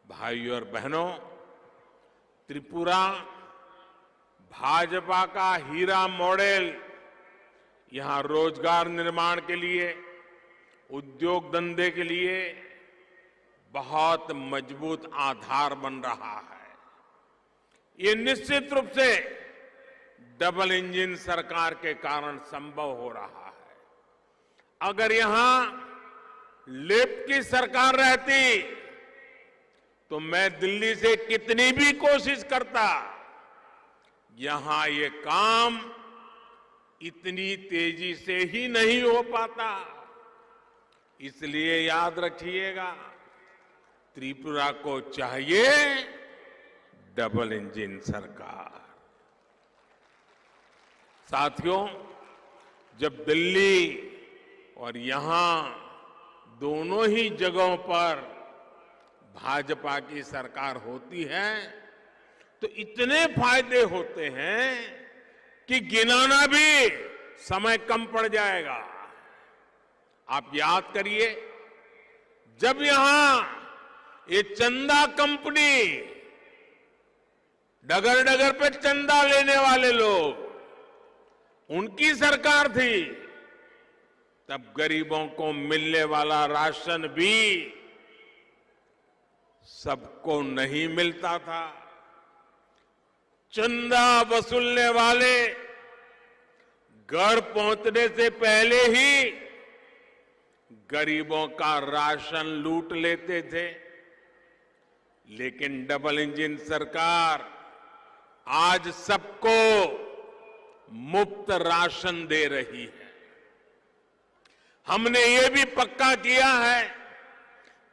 भाइयों और बहनों, त्रिपुरा भाजपा का हीरा मॉडल यहां रोजगार निर्माण के लिए, उद्योग धंधे के लिए बहुत मजबूत आधार बन रहा है। ये निश्चित रूप से डबल इंजन सरकार के कारण संभव हो रहा है। अगर यहां लेफ्ट की सरकार रहती तो मैं दिल्ली से कितनी भी कोशिश करता, यहां ये काम इतनी तेजी से ही नहीं हो पाता। इसलिए याद रखिएगा, त्रिपुरा को चाहिए डबल इंजन सरकार। साथियों, जब दिल्ली और यहां दोनों ही जगहों पर भाजपा की सरकार होती है तो इतने फायदे होते हैं कि गिनाना भी समय कम पड़ जाएगा। आप याद करिए, जब यहां ये चंदा कंपनी, डगर डगर पे चंदा लेने वाले लोग, उनकी सरकार थी, तब गरीबों को मिलने वाला राशन भी सबको नहीं मिलता था। चंदा वसूलने वाले घर पहुंचने से पहले ही गरीबों का राशन लूट लेते थे। लेकिन डबल इंजन सरकार आज सबको मुफ्त राशन दे रही है। हमने ये भी पक्का किया है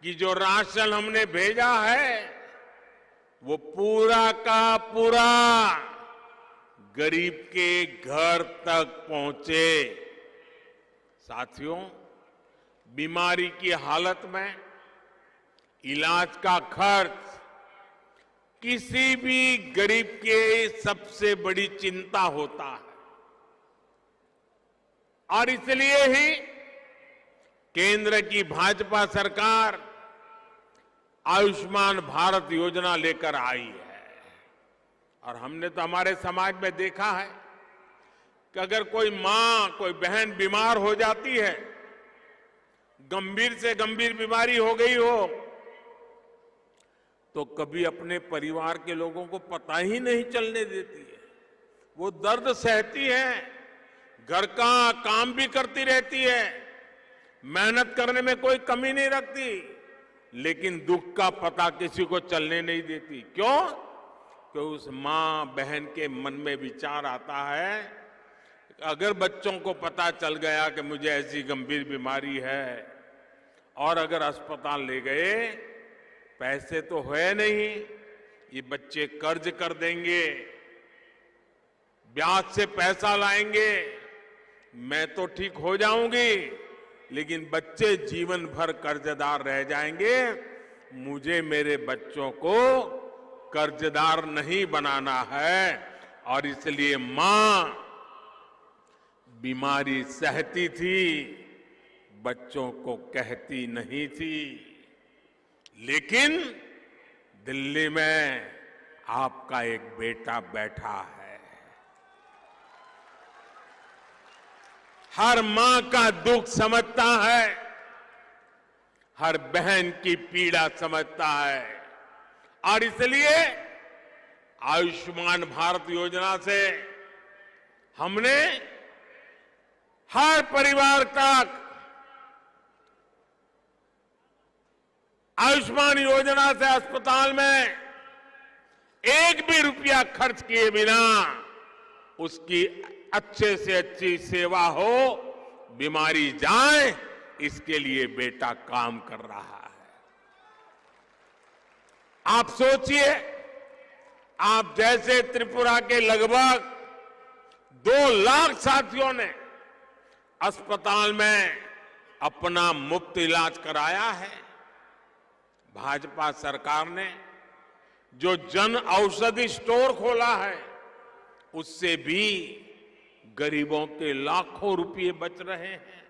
कि जो राशन हमने भेजा है वो पूरा का पूरा गरीब के घर तक पहुंचे। साथियों, बीमारी की हालत में इलाज का खर्च किसी भी गरीब के सबसे बड़ी चिंता होता है, और इसलिए ही केंद्र की भाजपा सरकार आयुष्मान भारत योजना लेकर आई है। और हमने तो हमारे समाज में देखा है कि अगर कोई मां, कोई बहन बीमार हो जाती है, गंभीर से गंभीर बीमारी हो गई हो, तो कभी अपने परिवार के लोगों को पता ही नहीं चलने देती है। वो दर्द सहती है, घर का काम भी करती रहती है, मेहनत करने में कोई कमी नहीं रखती, लेकिन दुख का पता किसी को चलने नहीं देती। क्यों? कि उस मां बहन के मन में विचार आता है, अगर बच्चों को पता चल गया कि मुझे ऐसी गंभीर बीमारी है और अगर अस्पताल ले गए, पैसे तो है नहीं, ये बच्चे कर्ज कर देंगे, ब्याज से पैसा लाएंगे, मैं तो ठीक हो जाऊंगी, लेकिन बच्चे जीवन भर कर्जदार रह जाएंगे। मुझे मेरे बच्चों को कर्जदार नहीं बनाना है। और इसलिए मां बीमारी सहती थी, बच्चों को कहती नहीं थी। लेकिन दिल्ली में आपका एक बेटा बैठा है, हर मां का दुख समझता है, हर बहन की पीड़ा समझता है। और इसलिए आयुष्मान भारत योजना से हमने हर परिवार तक आयुष्मान योजना से अस्पताल में एक भी रुपया खर्च किए बिना उसकी अच्छे से अच्छी सेवा हो, बीमारी जाए, इसके लिए बेटा काम कर रहा है। आप सोचिए, आप जैसे त्रिपुरा के लगभग 2 लाख साथियों ने अस्पताल में अपना मुफ्त इलाज कराया है। भाजपा सरकार ने जो जन औषधि स्टोर खोला है, उससे भी गरीबों के लाखों रुपए बच रहे हैं।